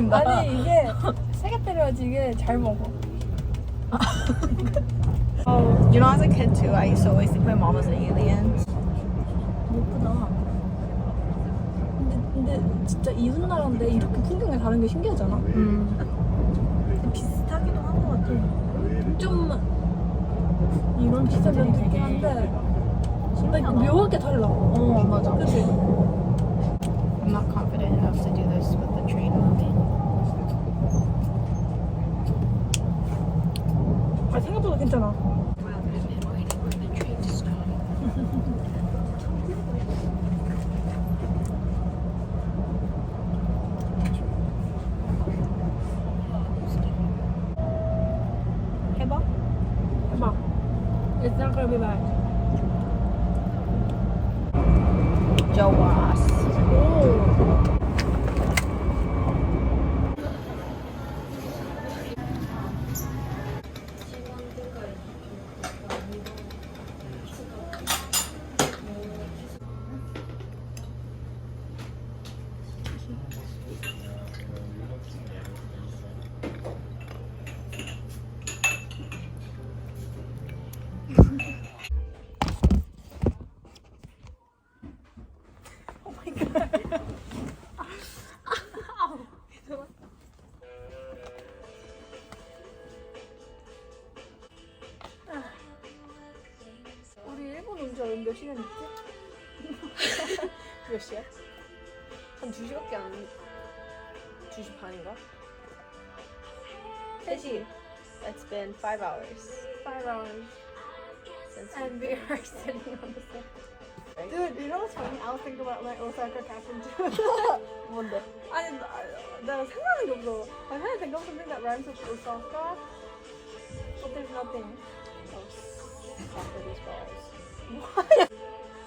때린다. 아니 이게 세게 때려야지 이게 잘 먹어. You know, as a kid too, I used to always think my mom was an alien. 예쁘다. 근데 진짜 이웃 나라인데 이렇게 풍경이 다른 게 신기하잖아. 비슷하기도 한 것 같아. 좀 이런 비슷한 면도 있긴 한데 근데 묘하게 달라. 어, 맞아. 그치? I'm not confident enough to do this with the train moving. 아 생각보다 괜찮아. 해봐. 해봐. It's not gonna be bad. 좋았어. 오. 우리 일본 온 지 몇 시간 됐지? 몇 시야? 한 2시밖에 안... 2시 반인가? 3시. It's been 5 hours 5 hours. since And we are sitting on the sofa. right? Dude, you know what's funny? I was thinking about like Osaka casting too. 뭔데? 아니, 나 생각하는 게 없어. I'm trying to think of something that rhymes with Osaka, but there's nothing. Oh, Socrates balls. What?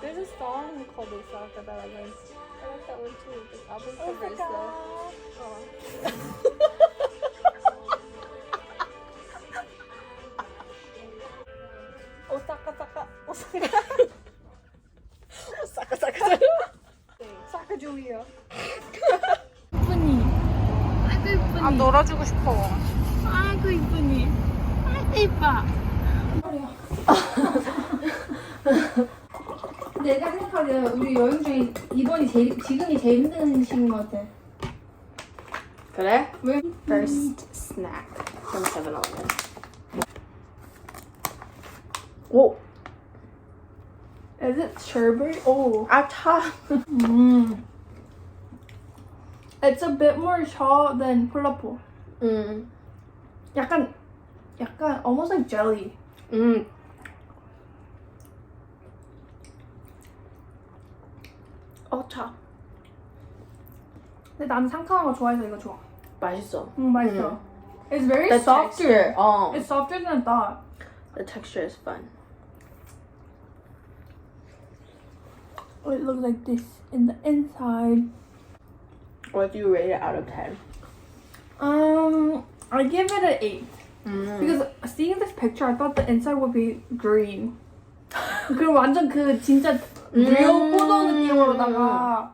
There's a song called Osaka that I like. I like that one too. This album cover is Osaka. the... Oh. Osaka, Osaka, Osaka. Osaka. Osaka Julia. 이쁘니. 아이고 이쁘니. 아, 놀아주고 싶어. 아이고 이쁘니. 아이고 이뻐. 내가 생각하기에 우리 여행 중에 지금이 제일 힘든 시기인 것 같아. 그래? 왜? First snack from 7-Eleven. 오! Is it sherbet? Oh. 아, 차! It's a bit more chaw than 폴라포. 약간 almost like jelly. 차. 근데 나는 상큼한 거 좋아해서 이거 좋아. 맛있어. 맛있어. It's very The softer. texture. 어. It's softer than I thought. The texture is fun. It looks like this in the inside. What do you rate it out of 10? I give it an 8. Because seeing this picture, I thought the inside would be green. 그리고 완전 그 진짜 real 포도 느낌으로다가.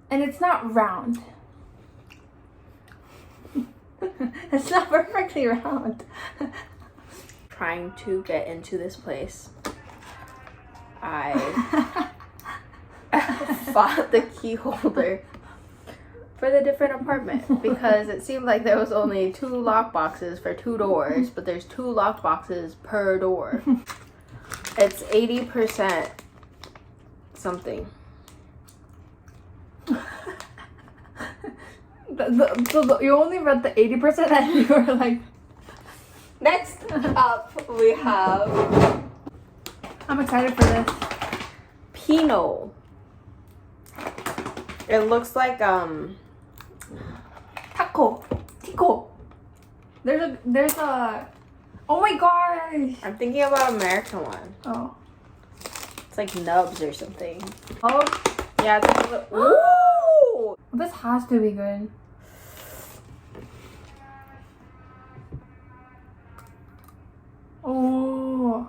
And it's not round. It's not perfectly round. Trying to get into this place. I fought the key holder for the different apartment because it seemed like there was only 2 lock boxes for 2 doors, but there's 2 locked boxes per door. It's 80% something. You only read the 80% and you were like, Next up, we have I'm excited for this. Pinot. It looks like Taco. Tico. There's a oh my gosh. I'm thinking about American one. Oh. It's like nubs or something. Oh, Yeah, it's like a little, ooh! this has to be good. Oh.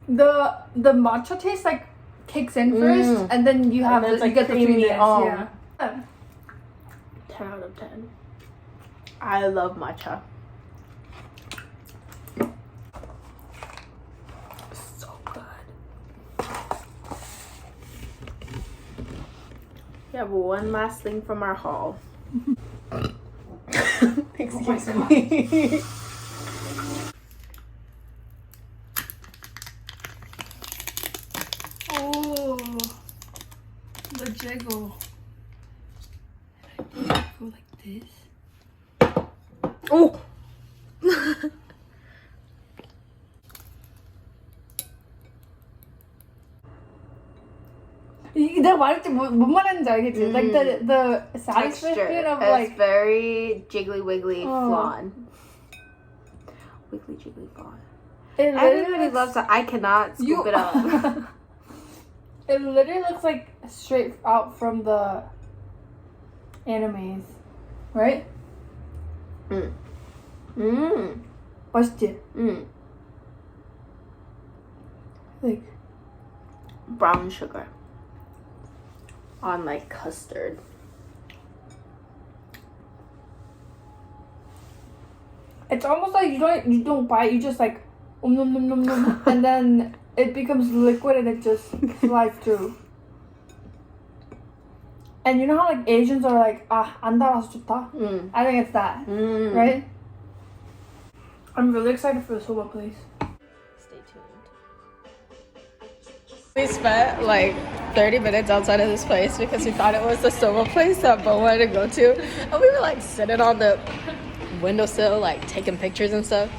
The the matcha taste like kicks in first, and then you have then it's, you like, get the creamy, creaminess. Yeah. 10 out of 10. I love matcha. So good. Yeah, but one last thing from our haul. Excuse me. Oh, the jiggle. Go like this. Oh. 내가 말했지 뭔 말하는지 알겠지? Like the satisfaction Texture. of It's like very jiggly wiggly flan. Wiggly jiggly flan. it Everybody looks, loves it. I cannot scoop it up. It literally looks like straight out from the animes, right? 맛있지? Like Brown sugar on like custard. it's almost like you don't bite, you just like nom nom nom nom, and then it becomes liquid and it just slides through. And you know how like Asians are like 안 달아서 좋다? I think it's that, right? I'm really excited for the soba place. Stay tuned. We spent like 30 minutes outside of this place because we thought it was the soba place that Bo wanted to go to, and we were like sitting on the windowsill like taking pictures and stuff.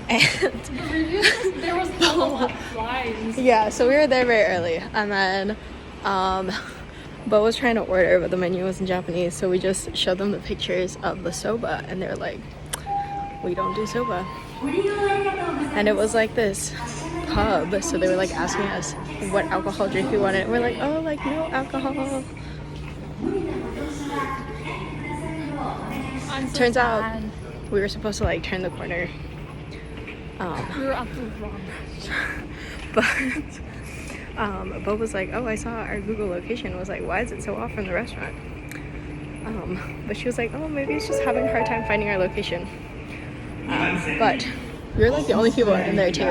And There was no lines. yeah, so we were there very early, and then Bo was trying to order, but the menu was in Japanese, so we just showed them the pictures of the soba, and they're like, we don't do soba. And it was like this pub, so they were like asking us what alcohol drink we wanted, and we're like, oh, like no alcohol. Turns out we were supposed to like turn the corner. We were at the wrong. But Bo was like, oh, I saw our Google location. I was like, why is it so off from the restaurant? But she was like, oh, maybe it's just having a hard time finding our location. But we were like the only people in there too,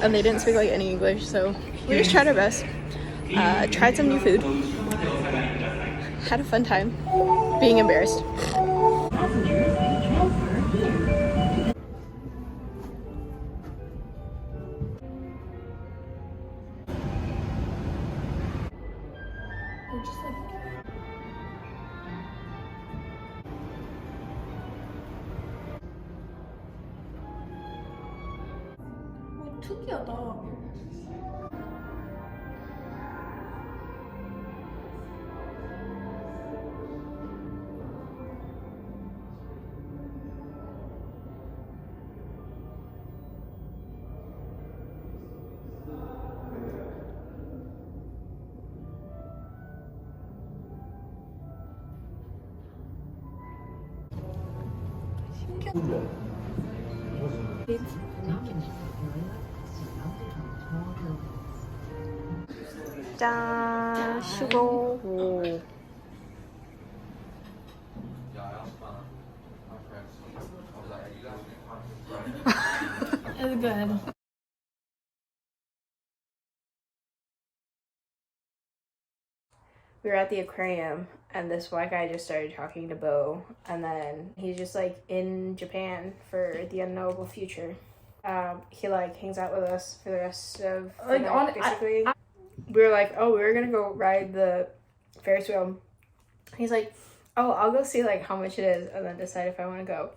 and they didn't speak like any English, so we just tried our best. Tried some new food. Had a fun time. Being embarrassed. 특이하다. 짠, 슈고. It's good. We were at the aquarium, and this white guy just started talking to Bo, and then he's just like in Japan for the unknowable future. He like hangs out with us for the rest of the Like, night, basically. We were like, oh, we were gonna go ride the Ferris wheel. He's like, oh, I'll go see like how much it is and then decide if I want to go.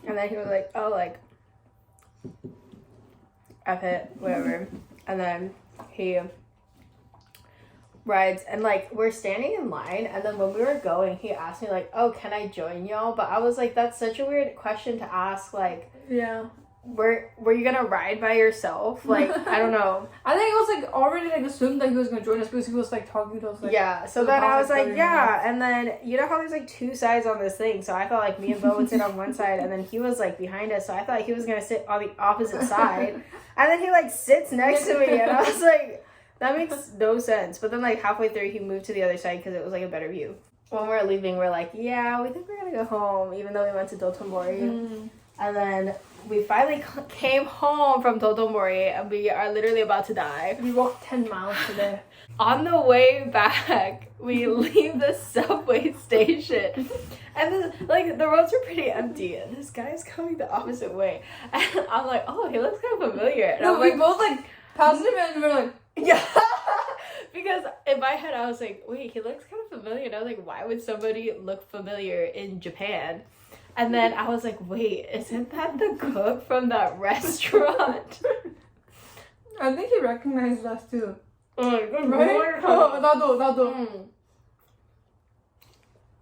And then he was like, oh, like F it, whatever. And then he rides, and like we're standing in line, and then when we were going, he asked me like, oh, can I join y'all? But I was like, that's such a weird question to ask, like, Yeah. were you gonna ride by yourself? Like, I don't know. I think it was like already like assumed that he was gonna join us because he was like talking to us like Yeah, so for the then I past, was like, 30 yeah, minutes. and then you know how there's like two sides on this thing, so I thought like me and Bo would sit on one side, and then he was like behind us, so I thought he was gonna sit on the opposite side, and then he like sits next to me, and I was like, that makes no sense. But then like halfway through, he moved to the other side because it was like a better view. When we're leaving, we're like, yeah, we think we're gonna go home, even though we went to Dotonbori. And then we finally came home from Dotonbori, and we are literally about to die. We walked 10 miles today. On the way back, we leave the subway station, and the roads were pretty empty, and this guy's coming the opposite way, and I'm like, oh, he looks kind of familiar. And No, I'm we like, both like passed him and we were like, yeah, because in my head I was like, wait, he looks kind of familiar, and I was like, why would somebody look familiar in Japan? And then I was like, wait, isn't that the cook from that restaurant? I think he recognized us too. Right? Right? 나도.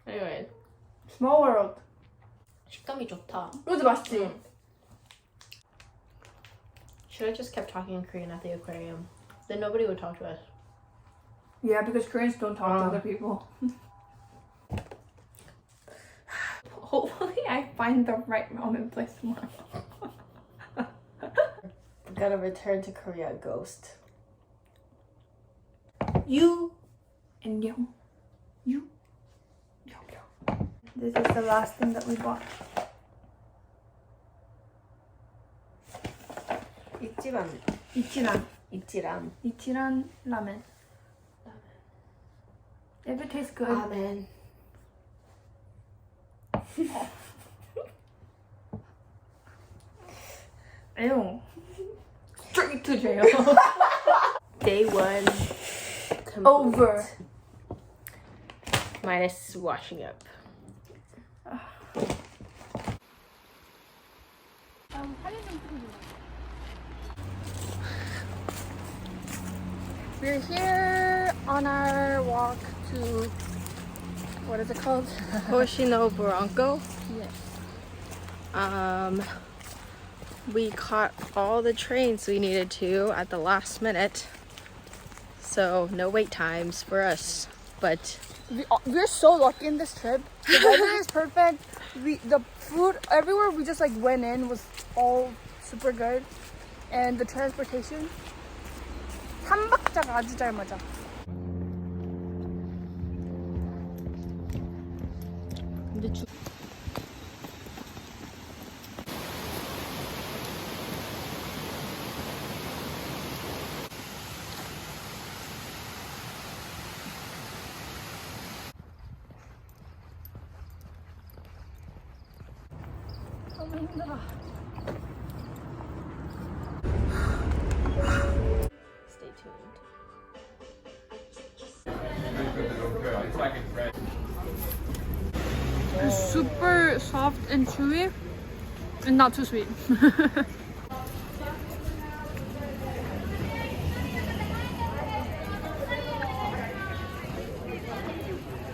Anyway, Small world. 식감이 좋다. 그것도 맛있지? Should have just kept talking in Korean at the aquarium. Then nobody would talk to us. Yeah, because Koreans don't talk to other people. Hopefully I find the right moment place tomorrow. Gotta return to Korea, ghost. You and you. You. This is the last thing that we bought. 이치란. 이치란 ramen. If it tastes good. Amen. Ew. Straight to jail. Day 1 complete. Over. Minus washing up. We're here on our walk to, what is it called? Hoshino Barranco. Yes. We caught all the trains we needed to at the last minute. So no wait times for us. But We're so lucky in this trip. The weather is perfect. The food everywhere we just like went in was all super good, and the transportation. 3박자가 아주 잘 맞아. 근데 너무 힘들어. Stay tuned. It's super soft and chewy, and not too sweet.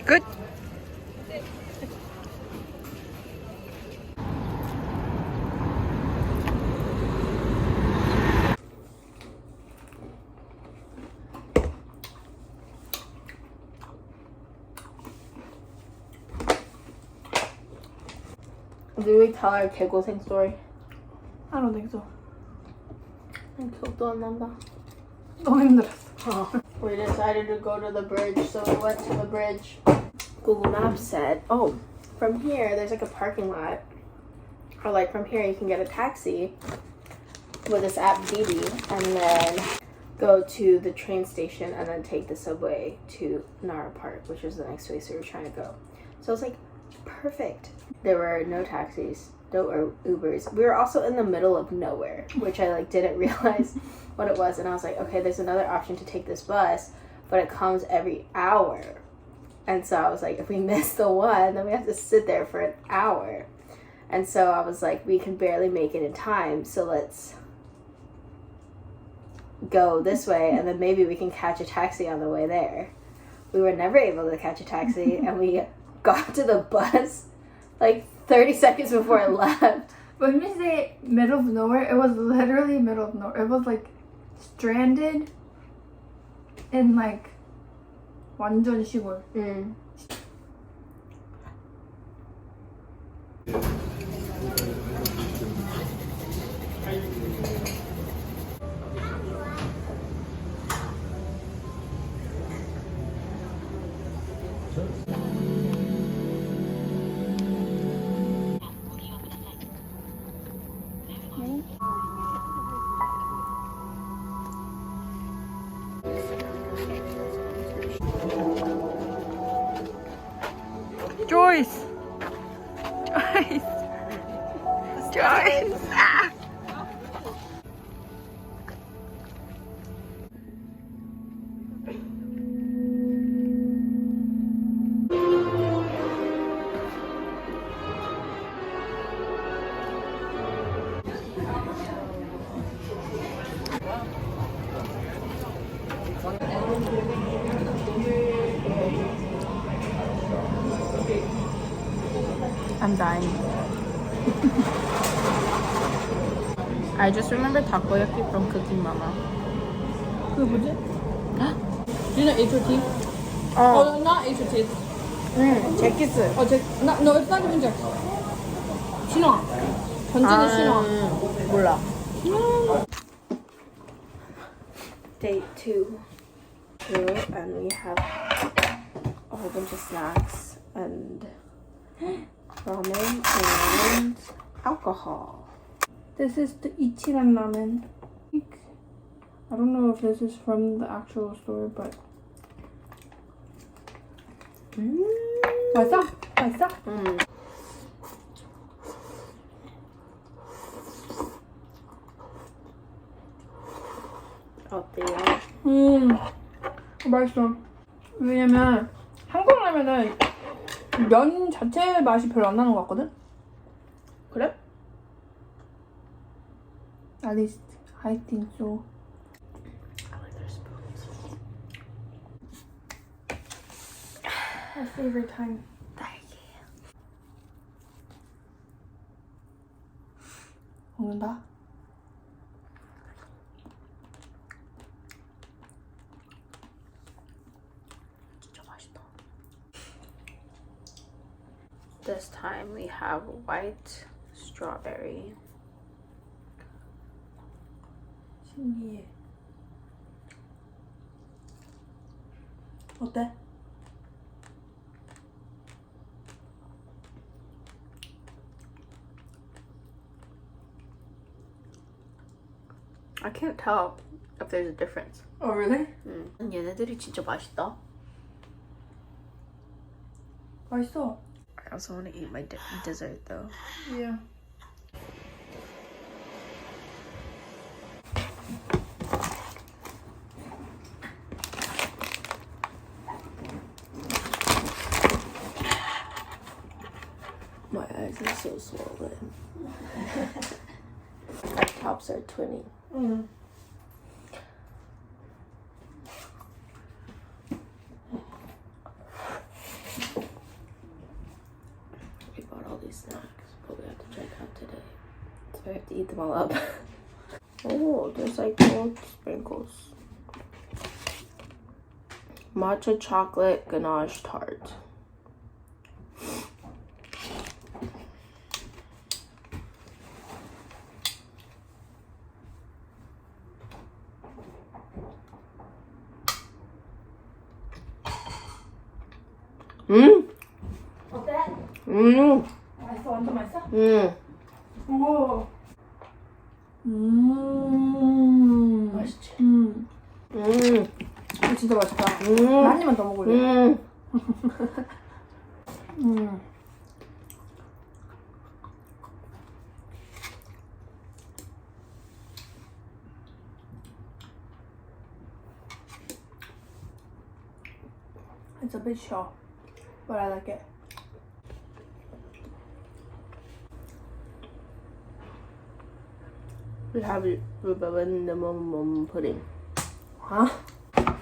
Good. Did we tell our 개고생 story? I don't think so. 기억도 안 난다. 너무 힘들었어. We decided to go to the bridge, so we went to the bridge. Google Maps said, oh, from here there's like a parking lot. Or like from here you can get a taxi with this app Didi and then go to the train station and then take the subway to Nara Park, which is the next place we were trying to go. So it's like perfect. There were no taxis, no Ubers. We were also in the middle of nowhere, which I like didn't realize what it was, and I was like, okay, there's another option to take this bus, but it comes every hour. And so I was like, if we miss the one, then we have to sit there for an hour. And so I was like, we can barely make it in time, so let's go this way, and then maybe we can catch a taxi on the way there. We were never able to catch a taxi, and we got to the bus like 30 seconds before it left. When we say middle of nowhere, it was literally middle of nowhere. It was like stranded in like 완전 시골. Joyce! Joyce! Joyce! Ah! I'm dying. I just remember takoyaki from Cooking Mama. 그게 뭐지? You know HOT? Oh, Oh, not HOT. 제키스. No, it's not even Jack. 신화. 전진의 신화. 몰라. Day 2. And we have a whole bunch of snacks and ramen and alcohol. This is the Ichiran ramen. I don't know if this is from the actual store, but 맛있어? 맛있어? 어때요? 맛있어. 왜냐면 한국 라면은 면 자체 맛이 별로 안 나는 것 같거든? 그래? At least I think so. I like their spoons. My favorite time. 딸기. 먹는다. 진짜 맛있다. This time we have white strawberry. 신기해. 어때? I can't tell if there's a difference. Oh, really? 얘네들이 진짜 맛있다. 맛있어. I also want to eat my dessert though. Yeah. My eyes are so swollen. My tops are twinning. We bought all these snacks, but we have to check out today. So I have to eat them all up. Oh, there's like gold sprinkles. Matcha chocolate ganache tart. 어때? 맛있어? 완전 맛있어? 오. 맛있지? 이거 진짜 맛있다. 한 입만 더 먹을래? It's a bit sharp, but I like it. We have rhubarb cinnamon pudding. Huh?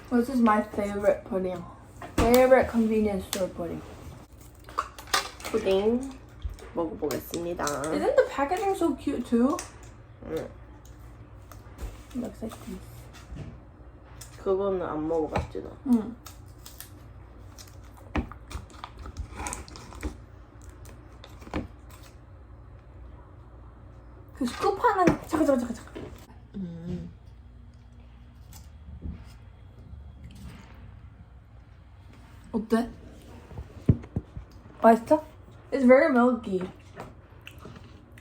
This is my favorite pudding. Favorite convenience store pudding. Pudding 먹어보겠습니다. Isn't the packaging so cute too? 응. Looks like this. 그거는 안 먹어봤지 너. 응. 그 스쿱하는 잠깐. 어때? 맛있어? It's very milky.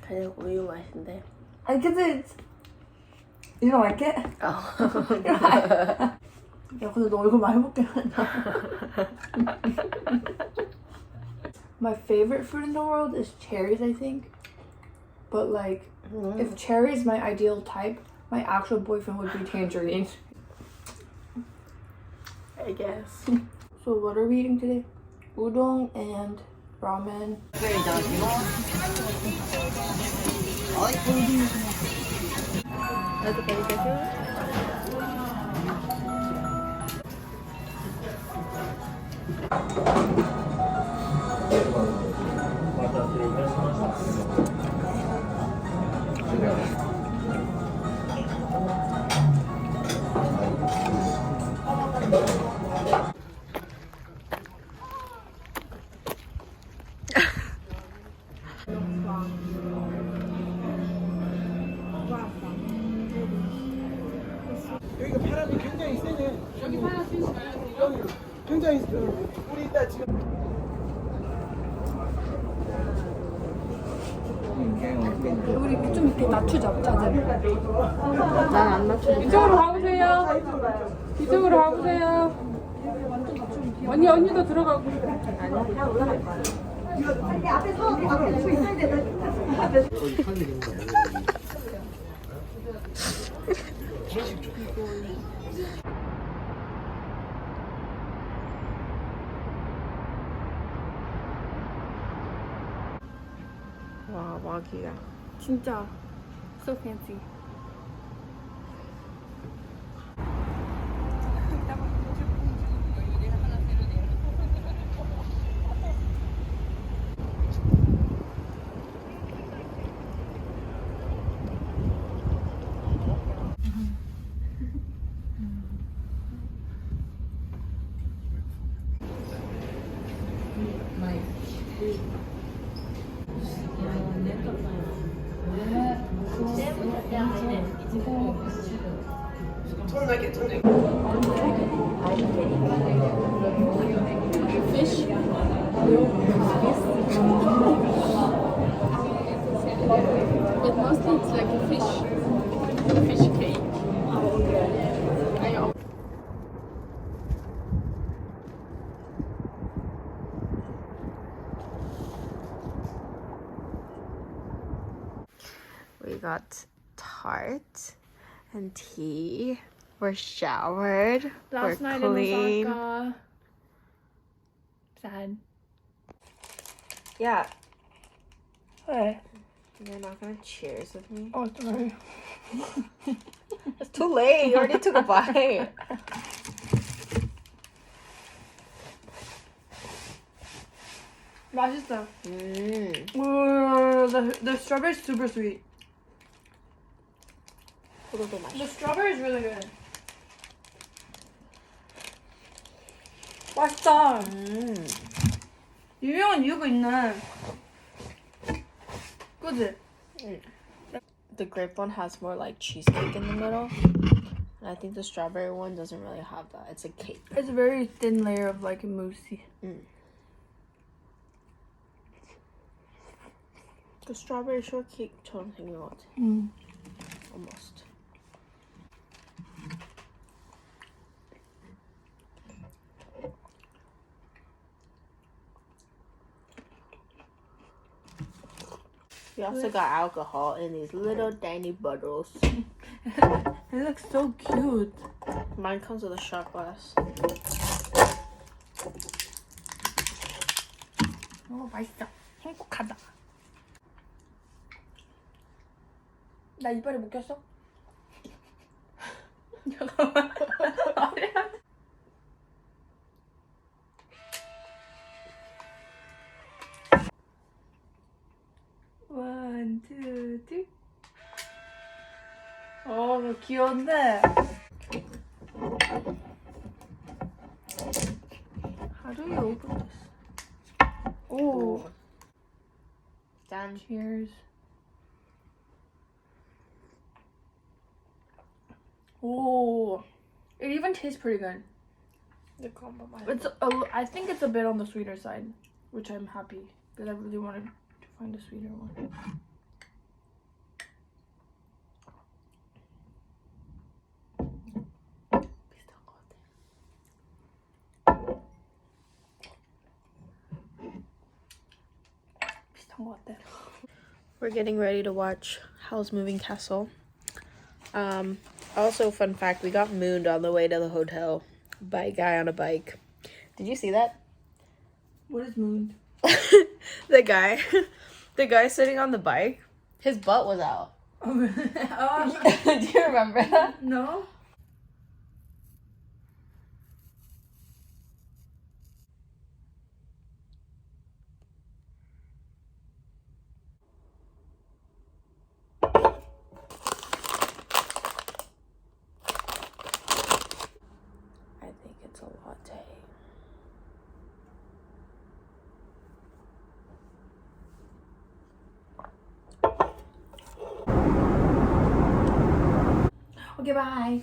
그냥 우유 맛인데. I guess it's. You don't like it? 야, 근데 너 얼굴 많이 먹게 한다. My favorite fruit in the world is cherries, I think. But like, if cherry is my ideal type, my actual boyfriend would be tangerine. I guess. So what are we eating today? Udon and ramen. 여기가 바람이 굉장히 세네. 여기 바람 여기 굉장히 우리 이따 지금. 우리 좀 이렇게 낮추자, 자세. 난안 맞춰. 이쪽으로 가보세요. 이쪽으로 가보세요. 언니도 들어가고. 와 막이야. 진짜 so fancy. Fish. But mostly it's like a fish cake. We got tart and tea. We're showered. Last We're night clean. in Osaka. Sad. Yeah. Hey. You're not gonna cheers with me? Oh, sorry. It's too late. You already took a bite. 맛있어. The strawberry is super sweet. 포도도 맛있어. The strawberry is really good. 맛있다. 유명한 이유가 있네. 그치? The grape one has more like cheesecake in the middle. And I think the strawberry one doesn't really have that. It's a cake. It's a very thin layer of like moussey. The strawberry shortcake처럼 생긴 것 같아. Almost. We also got alcohol in these little tiny bottles. It looks so cute. Mine comes with a shot glass. 맛있어. 행복하다. 나 이빨에 묶였어? 잠깐만. 귀여운데. How do you open this? Oh, 짠. cheers. Oh, it even tastes pretty good. The compromise. I think it's a bit on the sweeter side, which I'm happy because I really wanted to find a sweeter one. 비슷한 것 같아. We're getting ready to watch Howl's Moving Castle. Also, fun fact, we got mooned on the way to the hotel by a guy on a bike. Did you see that? What is moon? the guy sitting on the bike, his butt was out. Oh, Do you remember that? no. I think it's a latte. Okay, bye.